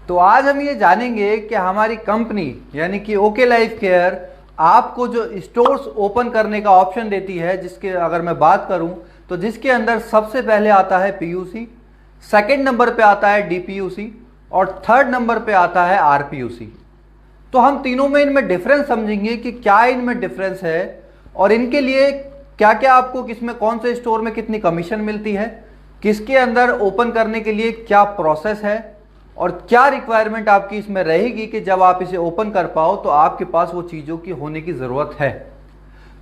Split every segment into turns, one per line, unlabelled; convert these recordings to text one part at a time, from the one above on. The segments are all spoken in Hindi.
तो आज हम ये जानेंगे कि हमारी कंपनी यानी कि ओके लाइफ केयर आपको जो स्टोर्स ओपन करने का ऑप्शन देती है, जिसके अगर मैं बात करूं तो जिसके अंदर सबसे पहले आता है पीयूसी, सेकंड नंबर पे आता है डीपीयूसी और थर्ड नंबर पे आता है आरपीयूसी। तो हम तीनों में इनमें डिफरेंस समझेंगे कि क्या इनमें डिफरेंस है और इनके लिए क्या क्या आपको किसमें कौन से स्टोर में कितनी कमीशन मिलती है, किसके अंदर ओपन करने के लिए क्या प्रोसेस है और क्या रिक्वायरमेंट आपकी इसमें रहेगी कि जब आप इसे ओपन कर पाओ तो आपके पास वो चीज़ों की होने की ज़रूरत है।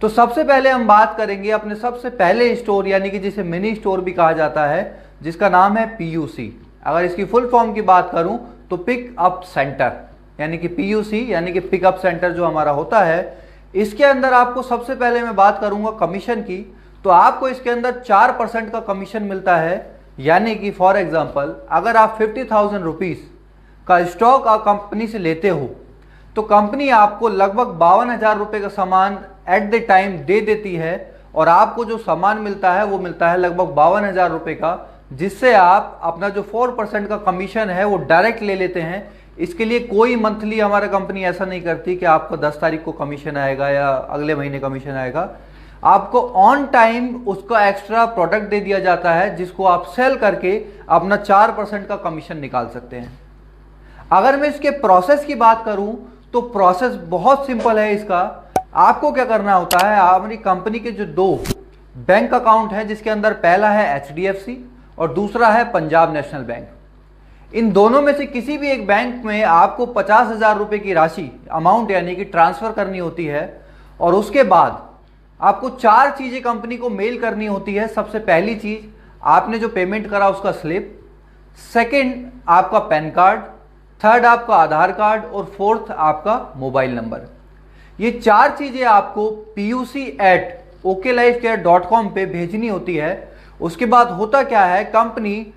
तो सबसे पहले हम बात करेंगे अपने सबसे पहले स्टोर यानी कि जिसे मिनी स्टोर भी कहा जाता है, जिसका नाम है पीयूसी। अगर इसकी फुल फॉर्म की बात करूं तो पिक अप सेंटर, यानी कि पीयूसी यानी कि पिकअप सेंटर जो हमारा होता है, इसके अंदर आपको सबसे पहले मैं बात करूंगा कमीशन की। तो आपको इसके अंदर 4% का कमीशन मिलता है। यानी कि फॉर एग्जांपल अगर आप 50,000 रुपीज़ का स्टॉक आप कंपनी से लेते हो तो कंपनी आपको लगभग 52,000 रुपये का सामान एट द टाइम दे देती है और आपको जो सामान मिलता है वो मिलता है लगभग 52,000 रुपये का, जिससे आप अपना जो 4% का कमीशन है वो डायरेक्ट ले लेते हैं। इसके लिए कोई मंथली हमारा कंपनी ऐसा नहीं करती कि आपको 10 तारीख को कमीशन आएगा या अगले महीने कमीशन आएगा। आपको ऑन टाइम उसका एक्स्ट्रा प्रोडक्ट दे दिया जाता है जिसको आप सेल करके अपना 4% का कमीशन निकाल सकते हैं। अगर मैं इसके प्रोसेस की बात करूं तो प्रोसेस बहुत सिंपल है इसका। आपको क्या करना होता है, हमारी कंपनी के जो 2 बैंक अकाउंट हैं जिसके अंदर पहला है HDFC और दूसरा है पंजाब नेशनल बैंक, इन दोनों में से किसी भी एक बैंक में आपको 50,000 रुपये की राशि अमाउंट यानी कि ट्रांसफ़र करनी होती है और उसके बाद आपको 4 चीज़ें कंपनी को मेल करनी होती है। सबसे पहली चीज़, आपने जो पेमेंट करा उसका स्लिप, सेकंड आपका पैन कार्ड, थर्ड आपका आधार कार्ड और फोर्थ आपका मोबाइल नंबर। ये 4 चीज़ें आपको puc@oklifecare.com पे भेजनी होती है। उसके बाद होता क्या है, कंपनी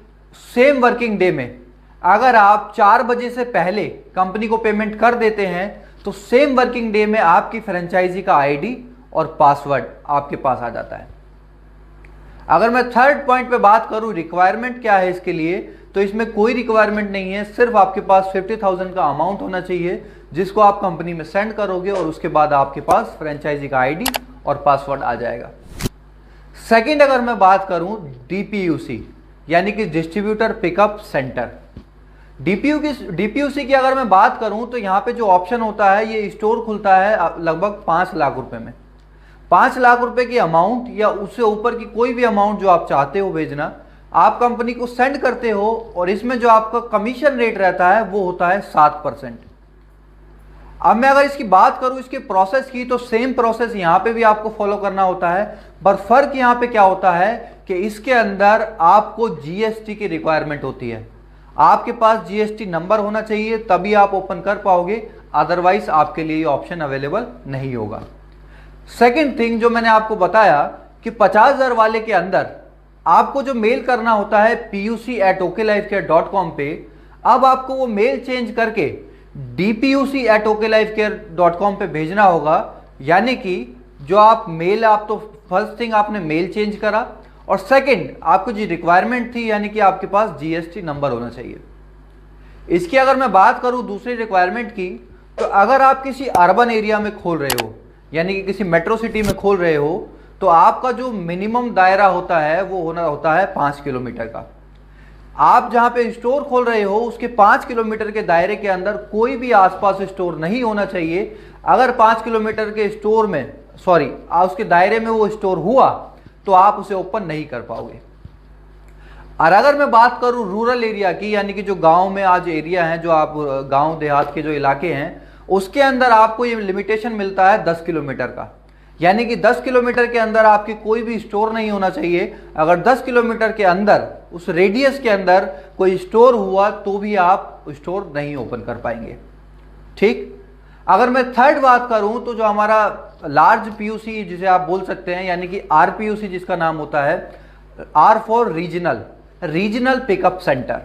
सेम वर्किंग डे में अगर आप 4 बजे से पहले कंपनी को पेमेंट कर देते हैं तो सेम वर्किंग डे में आपकी फ्रेंचाइजी का आईडी और पासवर्ड आपके पास आ जाता है। अगर मैं थर्ड पॉइंट पे बात करूं रिक्वायरमेंट क्या है इसके लिए, तो इसमें कोई रिक्वायरमेंट नहीं है, सिर्फ आपके पास 50,000 का अमाउंट होना चाहिए जिसको आप कंपनी में सेंड करोगे और उसके बाद आपके पास फ्रेंचाइजी का आईडी और पासवर्ड आ जाएगा। सेकंड अगर मैं बात करूं डीपीयूसी यानी कि डिस्ट्रीब्यूटर पिकअप सेंटर, डीपीयूसी की अगर मैं बात करूं तो यहाँ पे जो ऑप्शन होता है, ये स्टोर खुलता है लगभग 5 लाख रुपए में। 5 लाख रुपए की अमाउंट या उससे ऊपर की कोई भी अमाउंट जो आप चाहते हो भेजना, आप कंपनी को सेंड करते हो और इसमें जो आपका कमीशन रेट रहता है वो होता है 7%। अब मैं अगर इसकी बात करूं इसके प्रोसेस की, तो सेम प्रोसेस यहाँ पे भी आपको फॉलो करना होता है, पर फर्क यहाँ पे क्या होता है कि इसके अंदर आपको जीएसटी की रिक्वायरमेंट होती है। आपके पास जीएसटी नंबर होना चाहिए तभी आप ओपन कर पाओगे, अदरवाइज आपके लिए ये ऑप्शन अवेलेबल नहीं होगा। सेकंड थिंग जो मैंने आपको बताया कि 50,000 वाले के अंदर आपको जो मेल करना होता है puc@oklifecare.com पे, अब आपको वो मेल चेंज करके dpuc@oklifecare.com पे भेजना होगा। यानी कि जो आप मेल, आप तो फर्स्ट थिंग आपने मेल चेंज करा और सेकंड आपको जो रिक्वायरमेंट थी यानी कि आपके पास जीएसटी नंबर होना चाहिए। इसकी अगर मैं बात करूं दूसरी रिक्वायरमेंट की, तो अगर आप किसी अर्बन एरिया में खोल रहे हो यानी कि किसी मेट्रो सिटी में खोल रहे हो, तो आपका जो मिनिमम दायरा होता है वो होता है 5 किलोमीटर का। आप जहां पे स्टोर खोल रहे हो उसके 5 किलोमीटर के दायरे के अंदर कोई भी आसपास स्टोर नहीं होना चाहिए। अगर 5 किलोमीटर के स्टोर में उसके दायरे में वो स्टोर हुआ तो आप उसे ओपन नहीं कर पाओगे। और अगर मैं बात करूं रूरल एरिया की, यानी कि जो गांव में आज एरिया है, जो आप गांव देहात के जो इलाके हैं, उसके अंदर आपको ये लिमिटेशन मिलता है 10 किलोमीटर का। यानी कि 10 किलोमीटर के अंदर आपकी कोई भी स्टोर नहीं होना चाहिए। अगर 10 किलोमीटर के अंदर, उस रेडियस के अंदर कोई स्टोर हुआ तो भी आप स्टोर नहीं ओपन कर पाएंगे। ठीक। अगर मैं थर्ड बात करूं तो जो हमारा लार्ज पीयूसी जिसे आप बोल सकते हैं, यानी कि आरपीयूसी जिसका नाम होता है, R for regional pickup centre.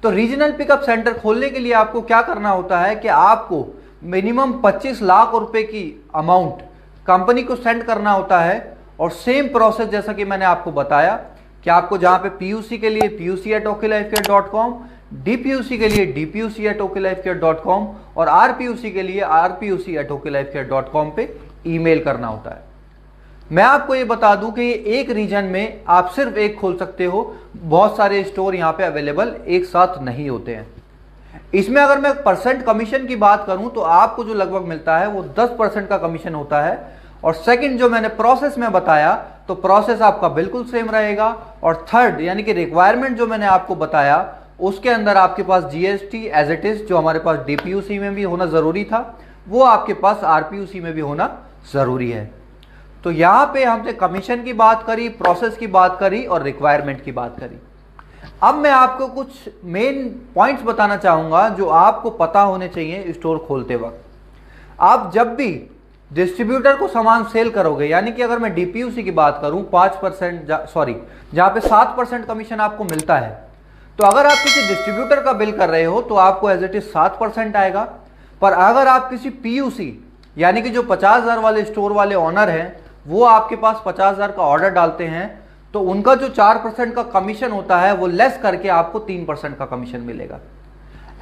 तो रीजनल पिकअप सेंटर खोलने के लिए आपको क्या करना होता है कि आपको मिनिमम 25 लाख रुपए की अमाउंट कंपनी को सेंड करना होता है और सेम प्रोसेस जैसा कि मैंने आपको बताया कि आपको जहां पे पीयूसी के लिए puc@oklifecare.com, DPUC के लिए dpuc@oklifecare.com और RPUC के लिए rpuc@oklifecare.com पे ईमेल करना होता है। मैं आपको ये बता दूं कि एक रीजन में आप सिर्फ एक खोल सकते हो, बहुत सारे स्टोर यहाँ पे अवेलेबल एक साथ नहीं होते हैं। इसमें अगर मैं परसेंट कमीशन की बात करूं तो आपको जो लगभग मिलता है वो 10% का कमीशन होता है। और सेकंड जो मैंने प्रोसेस में बताया तो प्रोसेस आपका बिल्कुल सेम रहेगा। और थर्ड यानी कि रिक्वायरमेंट जो मैंने आपको बताया उसके अंदर आपके पास GST एज इट इज जो हमारे पास DPUC में भी होना जरूरी था वो आपके पास RPUC में भी होना जरूरी है। तो यहां पे हमने कमीशन की बात करी, प्रोसेस की बात करी और रिक्वायरमेंट की बात करी। अब मैं आपको कुछ मेन पॉइंट्स बताना चाहूंगा जो आपको पता होने चाहिए स्टोर खोलते वक्त। आप जब भी डिस्ट्रीब्यूटर को सामान सेल करोगे, यानी कि अगर मैं DPUC की बात करूं 5% जहां पे 7% कमीशन आपको मिलता है, तो अगर आप किसी डिस्ट्रीब्यूटर का बिल कर रहे हो तो आपको एज इट इज 7% आएगा। पर अगर आप किसी PUC यानी कि जो 50,000 वाले स्टोर वाले ऑनर हैं वो आपके पास 50,000 का ऑर्डर डालते हैं तो उनका जो 4% का कमीशन होता है वो लेस करके आपको 3% का कमीशन मिलेगा।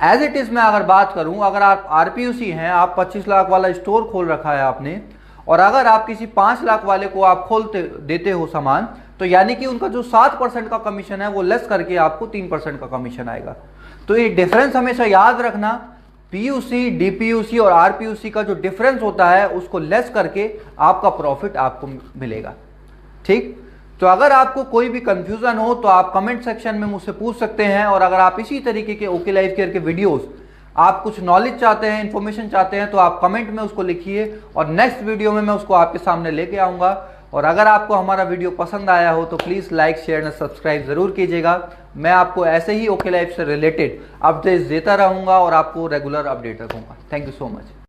एज इट इज मैं अगर बात करूं, अगर आप RPUC हैं, आप 25 लाख वाला स्टोर खोल रखा है आपने, और अगर आप किसी 5 लाख वाले को आप खोलते देते हो सामान, तो यानी कि उनका जो 7% का कमीशन है वो लेस करके आपको 3% का कमीशन आएगा। तो ये डिफरेंस हमेशा याद रखना, PUC, DPUC और RPUC का जो डिफरेंस होता है उसको लेस करके आपका प्रॉफिट आपको मिलेगा। ठीक, तो अगर आपको कोई भी कंफ्यूजन हो तो आप कमेंट सेक्शन में मुझसे पूछ सकते हैं। और अगर आप इसी तरीके के ओके लाइफ केयर के वीडियोस, आप कुछ नॉलेज चाहते हैं, इंफॉर्मेशन चाहते हैं, तो आप कमेंट में उसको लिखिए और नेक्स्ट वीडियो में मैं उसको आपके सामने लेके आऊँगा। और अगर आपको हमारा वीडियो पसंद आया हो तो प्लीज़ लाइक, शेयर और सब्सक्राइब ज़रूर कीजिएगा। मैं आपको ऐसे ही ओके लाइफ से रिलेटेड अपडेट्स देता रहूँगा और आपको रेगुलर अपडेट रखूँगा। Thank you so much.